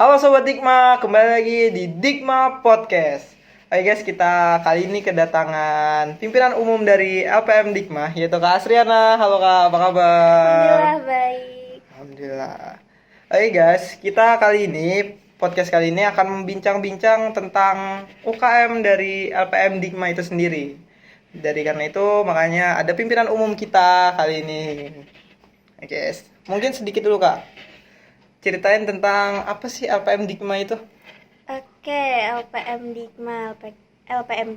Halo Sobat Dikma, kembali lagi di Dikma Podcast. Oke guys, kita kali ini kedatangan pimpinan umum dari LPM Dikma, yaitu Kak Asriana. Halo Kak, apa kabar? Alhamdulillah baik. Alhamdulillah. Oke guys, kita kali ini, podcast kali ini akan membincang-bincang tentang UKM dari LPM Dikma itu sendiri. Dari karena itu, makanya ada pimpinan umum kita kali ini. Oke guys, mungkin sedikit dulu Kak. Ceritain tentang apa sih LPM Dikma itu? Oke, LPM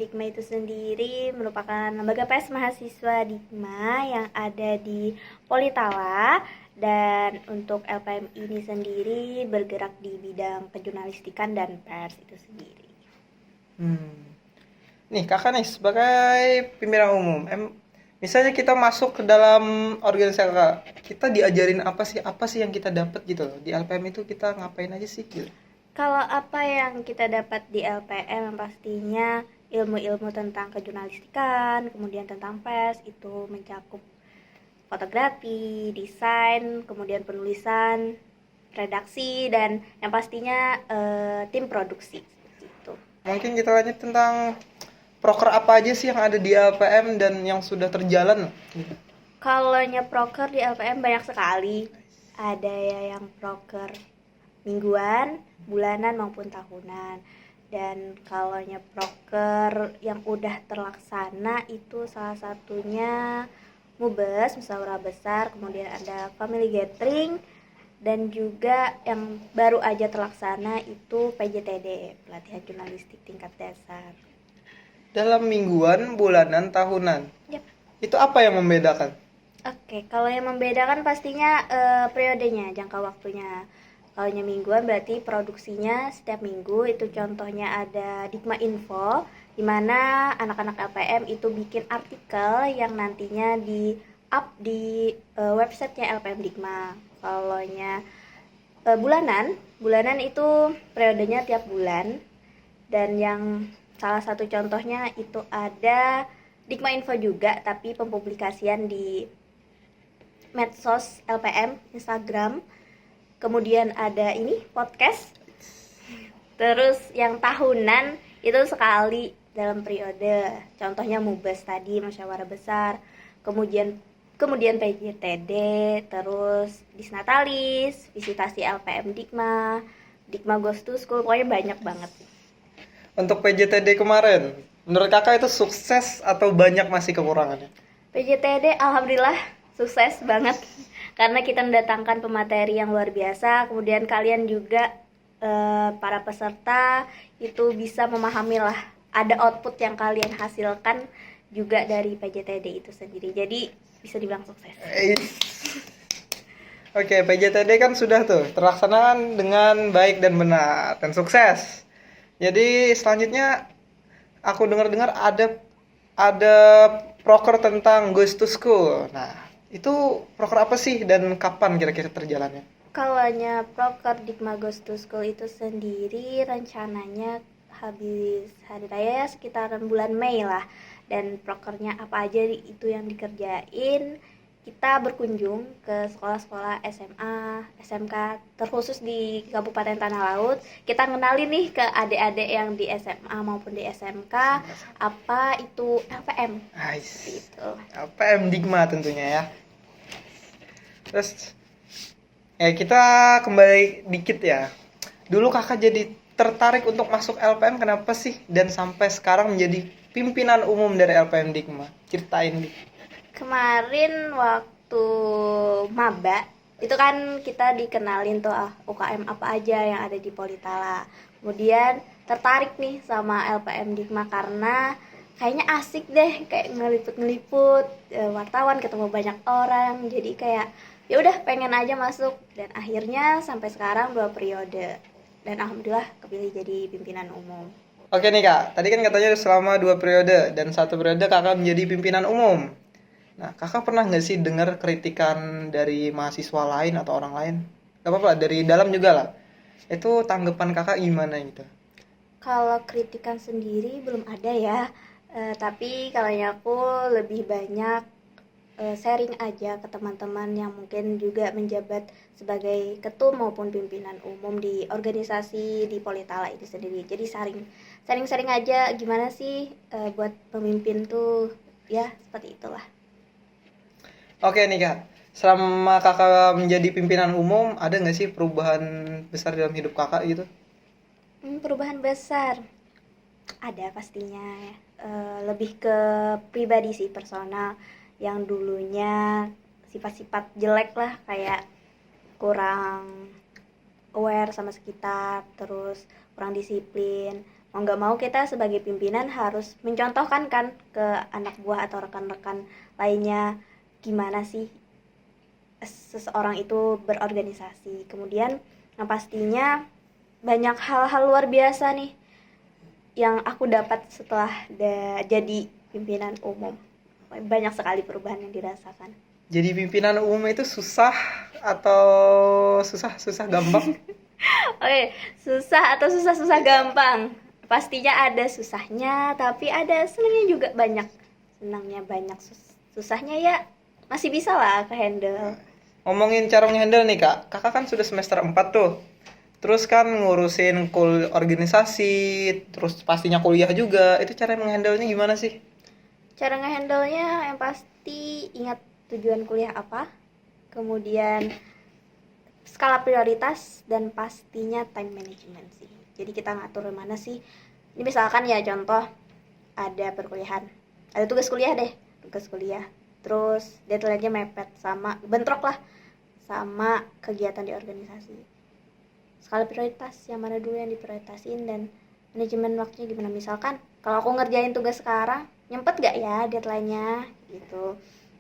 Dikma itu sendiri merupakan lembaga pers mahasiswa Dikma yang ada di Politala, dan untuk LPM ini sendiri bergerak di bidang kejurnalistikan dan pers itu sendiri. Nih kakak nih sebagai pimpinan umum, misalnya kita masuk ke dalam organisasi kakak, kita diajarin apa sih yang kita dapat gitu loh di LPM itu, kita ngapain aja sih gitu? Kalau apa yang kita dapat di LPM pastinya ilmu-ilmu tentang kejurnalistikan, kemudian tentang pers itu mencakup fotografi, desain, kemudian penulisan, redaksi, dan yang pastinya tim produksi gitu. Mungkin kita lanjut tentang proker apa aja sih yang ada di LPM dan yang sudah terjalan gitu. Kalau proker di LPM banyak sekali. Ada ya yang proker mingguan, bulanan maupun tahunan. Dan kalau proker yang udah terlaksana itu salah satunya Mubes, musyawarah besar, kemudian ada family gathering, dan juga yang baru aja terlaksana itu PJTD, pelatihan jurnalistik tingkat dasar. Dalam mingguan, bulanan, tahunan, Yap. itu apa yang membedakan? Oke, kalau yang membedakan pastinya periodenya, jangka waktunya. Kalau mingguan berarti produksinya setiap minggu, itu contohnya ada Dikma Info, di mana anak-anak LPM itu bikin artikel yang nantinya di-up di websitenya LPM Dikma. Kalau bulanan itu periodenya tiap bulan, dan yang salah satu contohnya itu ada Dikma Info juga, tapi pempublikasian di medsos LPM, Instagram. Kemudian ada ini podcast. Terus yang tahunan itu sekali dalam periode. Contohnya Mubes tadi, musyawarah besar. Kemudian PJTD, terus Disnatalis, visitasi LPM Dikma, Dikma Goes to School, pokoknya banyak banget. Untuk PJTD kemarin, menurut kakak itu sukses atau banyak masih kekurangannya? PJTD alhamdulillah sukses banget karena kita mendatangkan pemateri yang luar biasa. Kemudian kalian juga para peserta itu bisa memahami lah, ada output yang kalian hasilkan juga dari PJTD itu sendiri. Jadi bisa dibilang sukses. Oke, PJTD kan sudah tuh terlaksana dengan baik dan benar dan sukses. Jadi selanjutnya aku dengar-dengar ada proker tentang Goes to School. Nah, itu proker apa sih dan kapan kira-kira terjalannya? Kalau proker Dikma Goes to School itu sendiri rencananya habis hari raya sekitaran bulan Mei lah. Dan prokernya apa aja itu yang dikerjain, kita berkunjung ke sekolah-sekolah SMA, SMK terkhusus di Kabupaten Tanah Laut. Kita ngenalin nih ke adik-adik yang di SMA maupun di SMK apa itu LPM. Nice. Gitu. LPM Dikma tentunya ya. Terus kita kembali dikit ya. Dulu kakak jadi tertarik untuk masuk LPM kenapa sih? Dan sampai sekarang menjadi pimpinan umum dari LPM Dikma. Ceritain dikit. Kemarin waktu maba itu kan kita dikenalin tuh UKM apa aja yang ada di Politala. Kemudian tertarik nih sama LPM Dikma karena kayaknya asik deh, kayak ngeliput-ngeliput wartawan, ketemu banyak orang. Jadi kayak ya udah pengen aja masuk, dan akhirnya sampai sekarang 2 periode. Dan alhamdulillah kepilih jadi pimpinan umum. Oke nih kak, tadi kan katanya selama 2 periode dan 1 periode kakak menjadi pimpinan umum. Nah, kakak pernah nggak sih dengar kritikan dari mahasiswa lain atau orang lain? Gak apa-apa, dari dalam juga lah. Itu tanggapan kakak gimana gitu? Kalau kritikan sendiri belum ada ya, tapi kalau aku lebih banyak sharing aja ke teman-teman yang mungkin juga menjabat sebagai ketum maupun pimpinan umum di organisasi di Politala itu sendiri. Jadi sharing aja gimana sih buat pemimpin tuh, ya seperti itulah. Oke nih Kak, selama Kakak menjadi pimpinan umum, ada nggak sih perubahan besar dalam hidup Kakak gitu? Perubahan besar ada pastinya, lebih ke pribadi sih, personal, yang dulunya sifat-sifat jelek lah, kayak kurang aware sama sekitar, terus kurang disiplin. Mau nggak mau kita sebagai pimpinan harus mencontohkan kan ke anak buah atau rekan-rekan lainnya gimana sih seseorang itu berorganisasi. Kemudian yang pastinya banyak hal-hal luar biasa nih yang aku dapat setelah jadi pimpinan umum. Banyak sekali perubahan yang dirasakan. Jadi pimpinan umum itu susah atau susah gampang? Oke, susah atau susah-susah gampang? Pastinya ada susahnya, tapi ada senangnya juga banyak. Senangnya banyak, susahnya ya masih bisa lah ke handle. Ngomongin cara menghandle nih Kak, Kakak kan sudah semester 4 tuh. Terus kan ngurusin organisasi, terus pastinya kuliah juga. Itu cara menghandle-nya gimana sih? Cara ngehandle-nya yang pasti ingat tujuan kuliah apa, kemudian skala prioritas, dan pastinya time management sih. Jadi kita ngatur mana sih. Ini misalkan ya contoh ada perkuliahan, ada tugas kuliah deh, tugas kuliah. Terus deadline-nya mepet sama bentrok lah sama kegiatan di organisasi. Skala prioritas yang mana dulu yang diprioritasin, dan manajemen waktunya gimana. Misalkan kalau aku ngerjain tugas sekarang, nyempet gak ya deadline-nya gitu.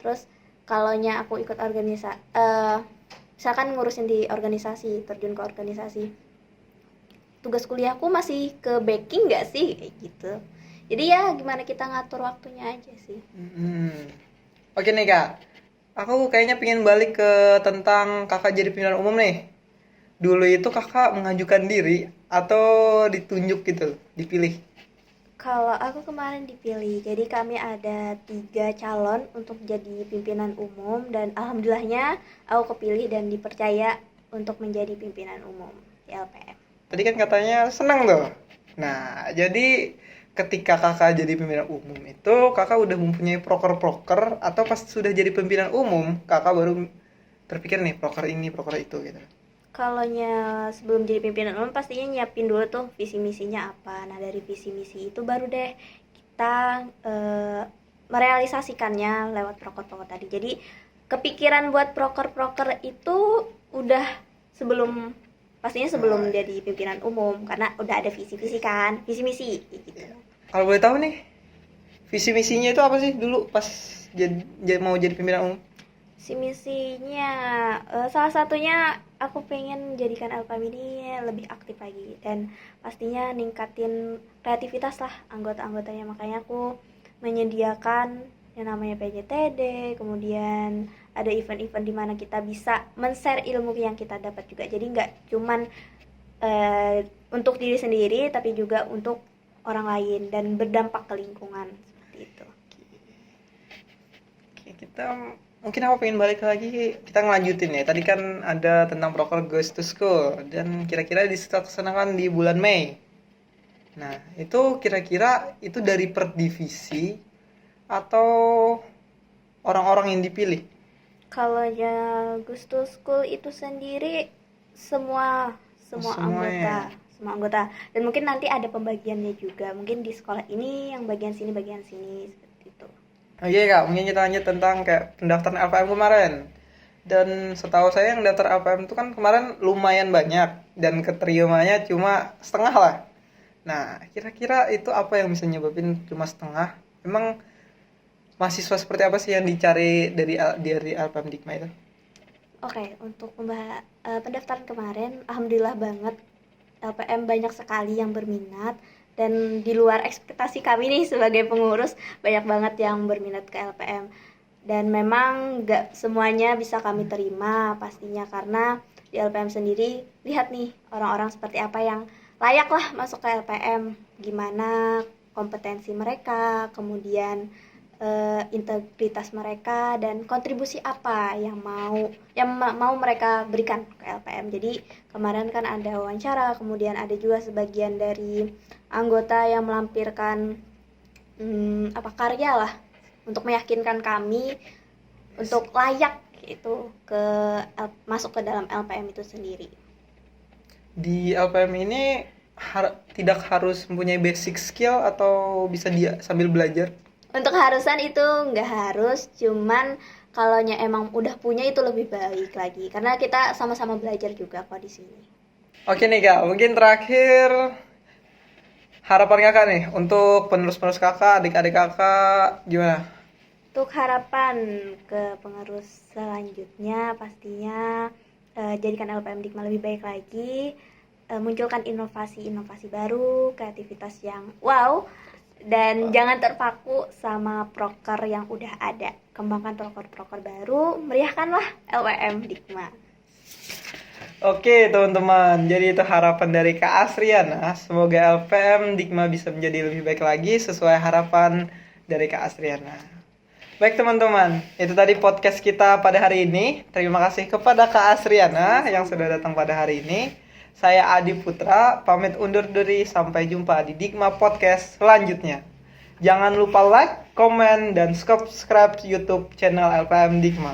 Terus kalaunya aku ikut organisasi, misalkan ngurusin di organisasi, terjun ke organisasi, tugas kuliahku masih ke backing gak sih, kayak gitu. Jadi ya gimana kita ngatur waktunya aja sih. Oke nih Kak, aku kayaknya pengen balik ke tentang Kakak jadi pimpinan umum nih. Dulu itu Kakak mengajukan diri atau ditunjuk gitu, dipilih? Kalau aku kemarin dipilih, jadi kami ada 3 calon untuk jadi pimpinan umum, dan alhamdulillahnya aku kepilih dan dipercaya untuk menjadi pimpinan umum di LPM. Tadi kan katanya senang tuh. Nah, jadi ketika Kakak jadi pimpinan umum itu Kakak udah mempunyai proker-proker atau pas sudah jadi pimpinan umum Kakak baru terpikir nih proker ini, proker itu gitu. Kalaunya sebelum jadi pimpinan umum pastinya nyiapin dulu tuh visi misinya apa. Nah dari visi misi itu baru deh kita merealisasikannya lewat proker-proker tadi. Jadi kepikiran buat proker-proker itu udah sebelum, pastinya sebelum jadi pimpinan umum, karena udah ada visi-visi kan, visi misi gitu. Kalau boleh tahu nih, visi misinya itu apa sih dulu pas mau jadi pimpinan umum? Si misinya salah satunya aku pengen jadikan LPM ini lebih aktif lagi, dan pastinya ningkatin kreativitas lah anggota-anggotanya. Makanya aku menyediakan yang namanya PJTD, kemudian ada event-event di mana kita bisa men-share ilmu yang kita dapat juga. Jadi nggak cuman untuk diri sendiri, tapi juga untuk orang lain dan berdampak ke lingkungan, seperti itu. Oke, mungkin aku pengen balik lagi, kita ngelanjutin ya. Tadi kan ada tentang proker Goes to School dan kira-kira dilaksanakan di bulan Mei. Nah, itu kira-kira itu dari per divisi atau orang-orang yang dipilih? Kalau ya Gusto School itu sendiri semua Semuanya. anggota, dan mungkin nanti ada pembagiannya juga, mungkin di sekolah ini yang bagian sini seperti itu. Oke Kak, mungkin kita lanjut tentang kayak pendaftaran LPM kemarin. Dan setahu saya yang daftar LPM itu kan kemarin lumayan banyak dan keterimanya cuma setengah lah. Nah, kira-kira itu apa yang bisa nyebabin cuma setengah? Emang mahasiswa seperti apa sih yang dicari dari LPM Dikma itu? Oke, untuk pendaftaran kemarin alhamdulillah banget, LPM banyak sekali yang berminat, dan di luar ekspektasi kami nih sebagai pengurus, banyak banget yang berminat ke LPM. Dan memang gak semuanya bisa kami terima pastinya, karena di LPM sendiri lihat nih orang-orang seperti apa yang layak lah masuk ke LPM, gimana kompetensi mereka, kemudian integritas mereka dan kontribusi apa yang mau mereka berikan ke LPM. Jadi kemarin kan ada wawancara, kemudian ada juga sebagian dari anggota yang melampirkan karya lah untuk meyakinkan kami untuk layak itu masuk ke dalam LPM itu sendiri. Di LPM ini tidak harus mempunyai basic skill atau bisa dia sambil belajar? Untuk harusan itu nggak harus, cuman kalau emang udah punya itu lebih baik lagi karena kita sama-sama belajar juga kok di sini. Oke nih Kak, mungkin terakhir harapan Kakak nih untuk penerus-penerus Kakak, adik-adik Kakak gimana? Untuk harapan ke penerus selanjutnya pastinya jadikan LPM Dikma lebih baik lagi, munculkan inovasi-inovasi baru, kreativitas yang wow, dan jangan terpaku sama proker yang udah ada. Kembangkan proker-proker baru, meriahkanlah LPM Dikma. Oke teman-teman, jadi itu harapan dari Kak Asriana. Semoga LPM Dikma bisa menjadi lebih baik lagi sesuai harapan dari Kak Asriana. Baik teman-teman, itu tadi podcast kita pada hari ini. Terima kasih kepada Kak Asriana yang sudah datang pada hari ini. Saya Adi Putra, pamit undur diri. Sampai jumpa di Dikma Podcast selanjutnya. Jangan lupa like, komen, dan subscribe YouTube channel LPM Dikma.